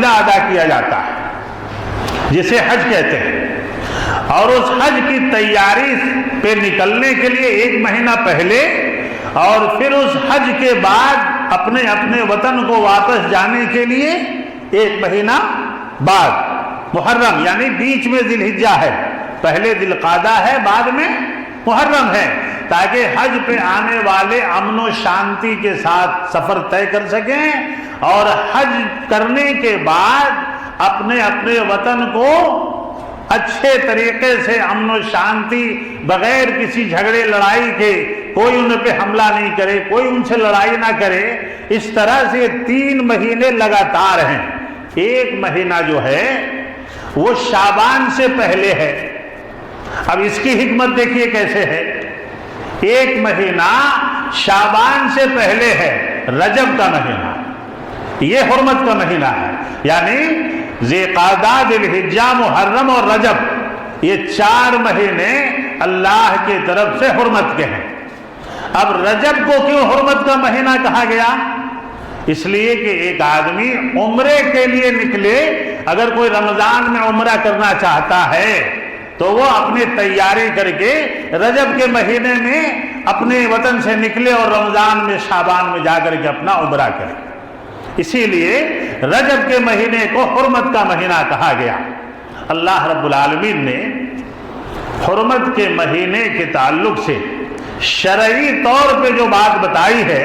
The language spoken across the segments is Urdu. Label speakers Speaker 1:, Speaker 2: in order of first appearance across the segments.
Speaker 1: معاملہ ادا کیا جاتا ہے جسے حج کہتے ہیں، اور اس حج کی تیاری پہ نکلنے کے لیے 1 مہینہ پہلے اور پھر اس حج کے بعد اپنے اپنے وطن کو واپس جانے کے لیے 1 مہینہ بعد محرم، یعنی بیچ میں ذی الحجہ ہے، پہلے ذی القعدہ ہے، بعد میں محرم ہے، تاکہ حج پہ آنے والے امن و شانتی کے ساتھ سفر طے کر سکیں اور حج کرنے کے بعد اپنے اپنے وطن کو اچھے طریقے سے امن و شانتی، بغیر کسی جھگڑے لڑائی کے، کوئی ان پہ حملہ نہیں کرے، کوئی ان سے لڑائی نہ کرے، اس طرح سے 3 مہینے لگاتار ہیں۔ 1 مہینہ جو ہے وہ شعبان سے پہلے ہے۔ اب اس کی حکمت دیکھیے کیسے ہے۔ 1 مہینہ شعبان سے پہلے ہے، رجب کا مہینہ، یہ حرمت کا مہینہ ہے، یعنی ذی القعدہ، ذی الحجہ، محرم اور رجب، یہ 4 مہینے اللہ کی طرف سے حرمت کے ہیں۔ اب رجب کو کیوں حرمت کا مہینہ کہا گیا؟ اس لیے کہ ایک آدمی عمرے کے لیے نکلے، اگر کوئی رمضان میں عمرہ کرنا چاہتا ہے تو وہ اپنی تیاری کر کے رجب کے مہینے میں اپنے وطن سے نکلے اور رمضان میں، شعبان میں جا کر کے اپنا عمرہ کرے۔ اسی لیے رجب کے مہینے کو حرمت کا مہینہ کہا گیا۔ اللہ رب العالمین نے حرمت کے مہینے کے تعلق سے شرعی طور پہ جو بات بتائی ہے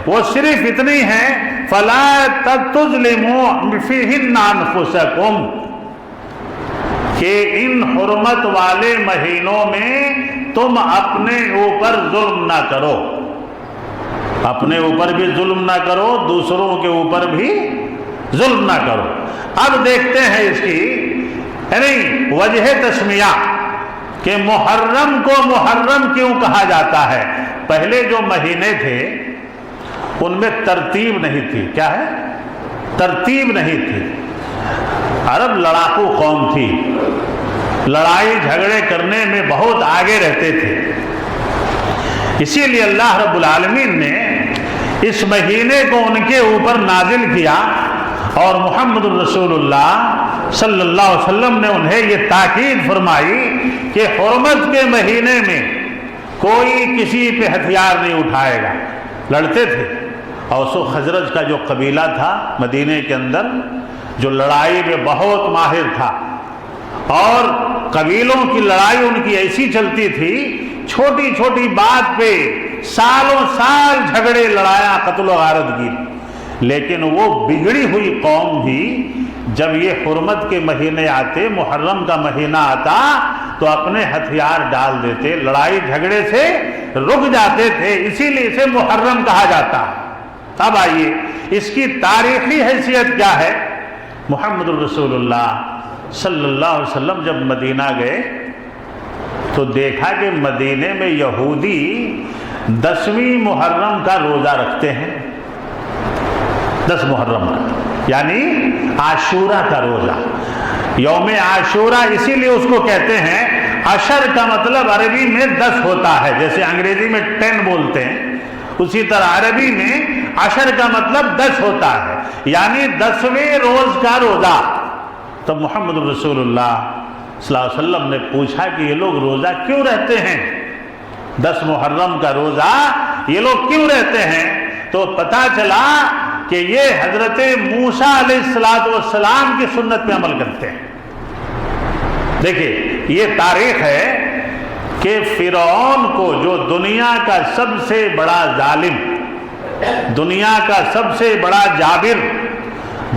Speaker 1: وہ صرف اتنی ہے، فَلَا تَظْلِمُوا فِيهِنَّ أَنفُسَكُمْ، کہ ان حرمت والے مہینوں میں تم اپنے اوپر ظلم نہ کرو، اپنے اوپر بھی ظلم نہ کرو، دوسروں کے اوپر بھی ظلم نہ کرو۔ اب دیکھتے ہیں اس کی یعنی وجہ تسمیہ کہ محرم کو محرم کیوں کہا جاتا ہے۔ پہلے جو مہینے تھے ان میں ترتیب نہیں تھی۔ کیا ہے؟ ترتیب نہیں تھی۔ عرب لڑاکو قوم تھی، لڑائی جھگڑے کرنے میں بہت آگے رہتے تھے، اسی لیے اللہ رب العالمین نے اس مہینے کو ان کے اوپر نازل کیا، اور محمد الرسول اللہ صلی اللہ علیہ وسلم نے انہیں یہ تاکید فرمائی کہ حرمت کے مہینے میں کوئی کسی پہ ہتھیار نہیں اٹھائے گا۔ لڑتے تھے، اوس و خزرج کا جو قبیلہ تھا مدینے کے اندر، جو لڑائی میں بہت ماہر تھا، اور قبیلوں کی لڑائی ان کی ایسی چلتی تھی، چھوٹی چھوٹی بات پہ سالوں سال جھگڑے، لڑائیاں، قتل و غارت کی، لیکن وہ بگڑی ہوئی قوم بھی جب یہ حرمت کے مہینے آتے، محرم کا مہینہ آتا تو اپنے ہتھیار ڈال دیتے، لڑائی جھگڑے سے رک جاتے تھے، اسی لیے اسے محرم کہا جاتا۔ اب آئیے اس کی تاریخی حیثیت کیا ہے۔ محمد الرسول اللہ صلی اللہ علیہ وسلم جب مدینہ گئے تو دیکھا کہ مدینے میں یہودی 10ویں محرم کا روزہ رکھتے ہیں، 10 محرم کا، یعنی عاشورہ کا روزہ، یوم عاشورہ، اسی لیے اس کو کہتے ہیں، عشر کا مطلب عربی میں 10 ہوتا ہے، جیسے انگریزی میں 10 بولتے ہیں، اسی طرح عربی میں عشر کا مطلب 10 ہوتا ہے، یعنی 10ویں روز کا روزہ۔ تو محمد رسول اللہ صلی اللہ علیہ وسلم نے پوچھا کہ یہ لوگ روزہ کیوں رہتے ہیں، 10 محرم کا روزہ یہ لوگ کیوں رہتے ہیں؟ تو پتہ چلا کہ یہ حضرت موسیٰ علیہ السلام کی سنت پہ عمل کرتے ہیں۔ دیکھیں یہ تاریخ ہے کہ فرعون کو، جو دنیا کا سب سے بڑا ظالم، دنیا کا سب سے بڑا جابر،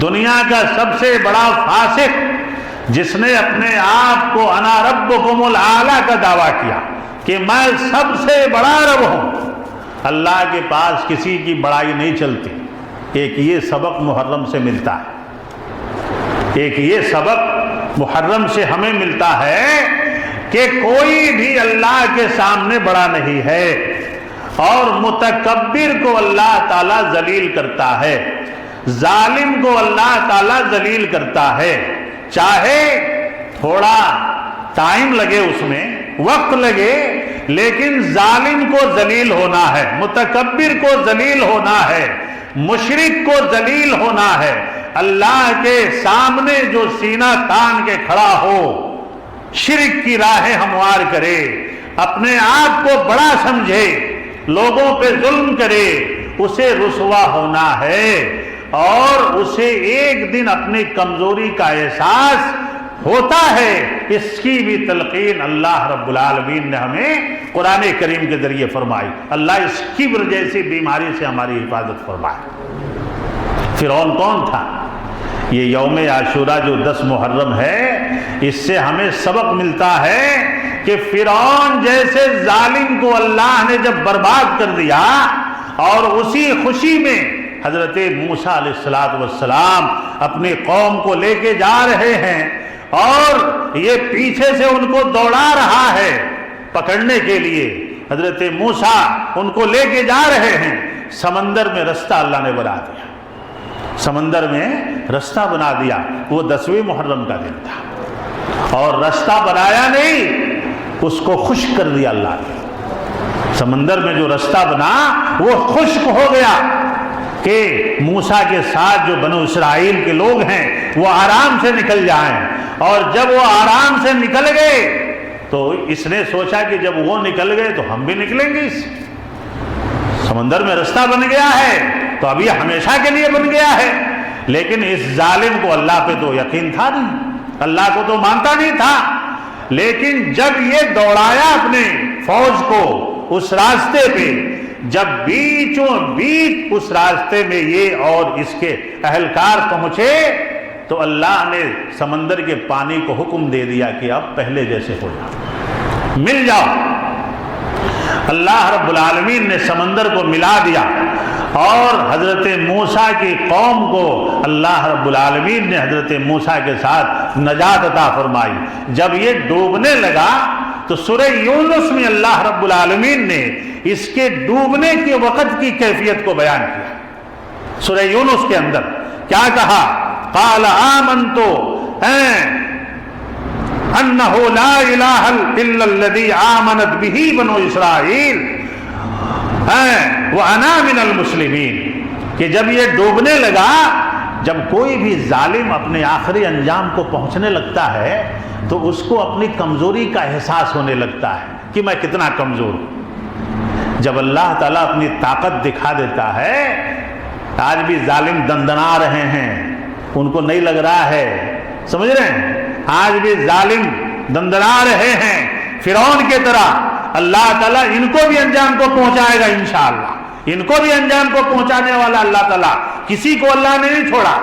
Speaker 1: دنیا کا سب سے بڑا فاسق، جس نے اپنے آپ کو انا ربکم الاعلی کا دعویٰ کیا کہ میں سب سے بڑا رب ہوں، اللہ کے پاس کسی کی بڑائی نہیں چلتی۔ ایک یہ سبق محرم سے ملتا ہے، ایک یہ سبق محرم سے ہمیں ملتا ہے کہ کوئی بھی اللہ کے سامنے بڑا نہیں ہے، اور متکبر کو اللہ تعالیٰ ذلیل کرتا ہے، ظالم کو اللہ تعالیٰ ذلیل کرتا ہے، چاہے تھوڑا ٹائم لگے، اس میں وقت لگے، لیکن ظالم کو ذلیل ہونا ہے، متکبر کو ذلیل ہونا ہے، مشرک کو ذلیل ہونا ہے، اللہ کے سامنے جو سینہ تان کے کھڑا ہو، شرک کی راہیں ہموار کرے، اپنے آپ کو بڑا سمجھے، لوگوں پہ ظلم کرے، اسے رسوا ہونا ہے، اور اسے ایک دن اپنی کمزوری کا احساس ہوتا ہے۔ اس کی بھی تلقین اللہ رب العالمین نے ہمیں قرآن کریم کے ذریعے فرمائی۔ اللہ اس کبر جیسی بیماری سے ہماری حفاظت فرمائے۔ فرعون کون تھا؟ یہ یوم عاشورہ جو 10 محرم ہے، اس سے ہمیں سبق ملتا ہے کہ فرعون جیسے ظالم کو اللہ نے جب برباد کر دیا، اور اسی خوشی میں حضرت موسیٰ علیہ السلام اپنی قوم کو لے کے جا رہے ہیں، اور یہ پیچھے سے ان کو دوڑا رہا ہے پکڑنے کے لیے، حضرت موسیٰ ان کو لے کے جا رہے ہیں، سمندر میں رستہ اللہ نے بنا دیا، سمندر میں رستہ بنا دیا۔ وہ 10ویں محرم کا دن تھا، اور رستہ بنایا نہیں، اس کو خشک کر دیا اللہ نے۔ سمندر میں جو رستہ بنا وہ خشک ہو گیا کہ موسیٰ کے ساتھ جو بنو اسرائیل کے لوگ ہیں وہ آرام سے نکل جائیں، اور جب وہ آرام سے نکل گئے تو اس نے سوچا کہ جب وہ نکل گئے تو ہم بھی نکلیں گے، اس سمندر میں رستہ بن گیا ہے تو ابھی ہمیشہ کے لیے بن گیا ہے۔ لیکن اس ظالم کو اللہ پہ تو یقین تھا نہیں، اللہ کو تو مانتا نہیں تھا، لیکن جب یہ دوڑایا اپنے فوج کو اس راستے پہ، جب بیچوں بیچ اس راستے میں یہ اور اس کے اہلکار پہنچے تو اللہ نے سمندر کے پانی کو حکم دے دیا کہ اب پہلے جیسے ہو جاؤ، مل جاؤ۔ اللہ رب العالمین نے سمندر کو ملا دیا، اور حضرت موسیٰ کی قوم کو اللہ رب العالمین نے حضرت موسیٰ کے ساتھ نجات عطا فرمائی۔ جب یہ ڈوبنے لگا تو سورہ یونس میں اللہ رب العالمین نے اس کے ڈوبنے کے وقت کی کیفیت کو بیان کیا۔ سورہ یونس کے اندر کیا کہا؟ قال آمنت انہ لا الہ الا الذی آمنت بہ بنو اسرائیل وانا من المسلمین، کہ جب یہ ڈوبنے لگا، جب کوئی بھی ظالم اپنے آخری انجام کو پہنچنے لگتا ہے تو اس کو اپنی کمزوری کا احساس ہونے لگتا ہے کہ میں کتنا کمزور ہوں۔ جب اللہ تعالیٰ اپنی طاقت دکھا دیتا ہے، آج بھی ظالم دندنا رہے ہیں، ان کو نہیں لگ رہا ہے، سمجھ رہے ہیں؟ آج بھی ظالم دندنا رہے ہیں فرعون کے طرح، اللہ تعالیٰ ان کو بھی انجام کو پہنچائے گا انشاءاللہ، ان کو بھی انجام کو پہنچانے والا اللہ تعالیٰ، کسی کو اللہ نے نہیں چھوڑا۔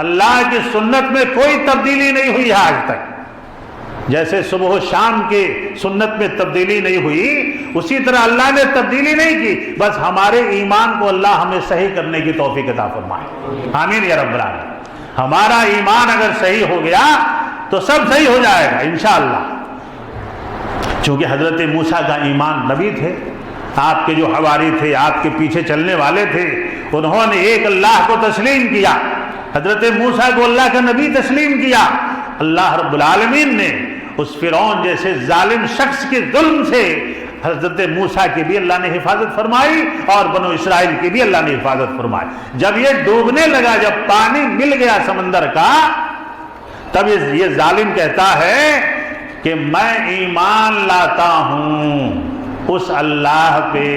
Speaker 1: اللہ کی سنت میں کوئی تبدیلی نہیں ہوئی ہے آج تک، جیسے صبح و شام کے سنت میں تبدیلی نہیں ہوئی، اسی طرح اللہ نے تبدیلی نہیں کی، بس ہمارے ایمان کو اللہ ہمیں صحیح کرنے کی توفیق عطا فرمائے، آمین یا رب العالمین۔ ہمارا ایمان اگر صحیح ہو گیا تو سب صحیح ہو جائے گا انشاءاللہ۔ چونکہ حضرت موسیٰ کا ایمان نبی تھے، آپ کے جو حواری تھے، آپ کے پیچھے چلنے والے تھے، انہوں نے ایک اللہ کو تسلیم کیا، حضرت موسیٰ کو اللہ کا نبی تسلیم کیا۔ اللہ رب العالمین نے اس فرعون جیسے ظالم شخص کے ظلم سے حضرت موسیٰ کی بھی اللہ نے حفاظت فرمائی، اور بنو اسرائیل کی بھی اللہ نے حفاظت فرمائی۔ جب یہ ڈوبنے لگا، جب پانی مل گیا سمندر کا، تب یہ ظالم کہتا ہے کہ میں ایمان لاتا ہوں اس اللہ پہ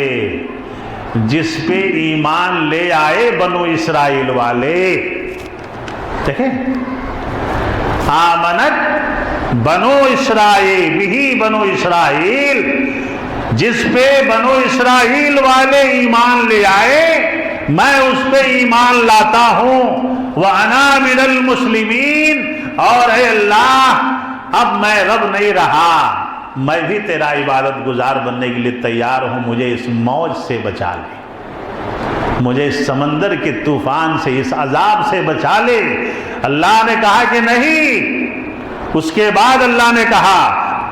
Speaker 1: جس پہ ایمان لے آئے بنو اسرائیل والے۔ دیکھیں، آمنت بنو اسرائیل بھی بنو اسرائیل، جس پہ بنو اسرائیل والے ایمان لے آئے میں اس پہ ایمان لاتا ہوں، وَأَنَا مِنَ الْمُسْلِمِينَ، اور اے اللہ اب میں رب نہیں رہا، میں بھی تیرا عبادت گزار بننے کے لیے تیار ہوں، مجھے اس موج سے بچا لے، مجھے اس سمندر کے طوفان سے، اس عذاب سے بچا لے۔ اللہ نے کہا کہ نہیں، اس کے بعد اللہ نے کہا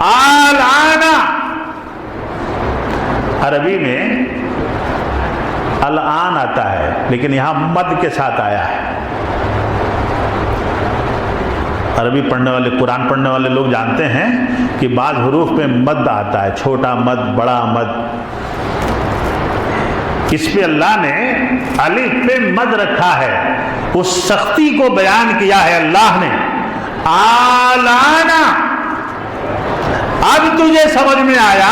Speaker 1: الآن، عربی میں الآن آتا ہے لیکن یہاں مد کے ساتھ آیا ہے۔ عربی پڑھنے والے، قرآن پڑھنے والے لوگ جانتے ہیں کہ بعض حروف پہ مد آتا ہے، چھوٹا مد، بڑا مد۔ اس پہ اللہ نے الف پہ مد رکھا ہے، اس سختی کو بیان کیا ہے اللہ نے، آلانا، اب تجھے سمجھ میں آیا؟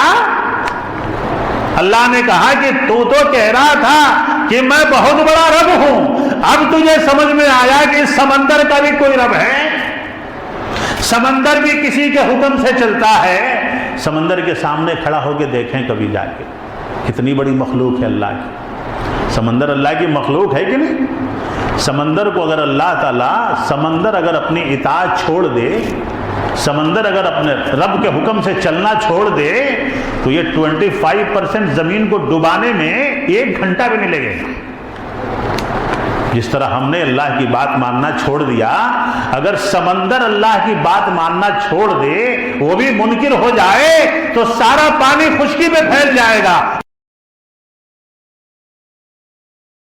Speaker 1: اللہ نے کہا کہ تو کہہ رہا تھا کہ میں بہت بڑا رب ہوں، اب تجھے سمجھ میں آیا کہ سمندر کا بھی کوئی رب ہے، سمندر بھی کسی کے حکم سے چلتا ہے۔ سمندر کے سامنے کھڑا ہو کے دیکھیں کبھی جا کے، کتنی بڑی مخلوق ہے اللہ کی۔ سمندر اللہ کی مخلوق ہے کہ نہیں؟ سمندر کو اگر اللہ تعالیٰ، سمندر اگر اپنی اطاعت چھوڑ دے، سمندر اگر اپنے رب کے حکم سے چلنا چھوڑ دے تو یہ 25% زمین کو ڈبانے میں 1 گھنٹہ بھی نہیں لگے گا۔ جس طرح ہم نے اللہ کی بات ماننا چھوڑ دیا، اگر سمندر اللہ کی بات ماننا چھوڑ دے، وہ بھی منکر ہو جائے تو سارا پانی خشکی میں پھیل جائے گا،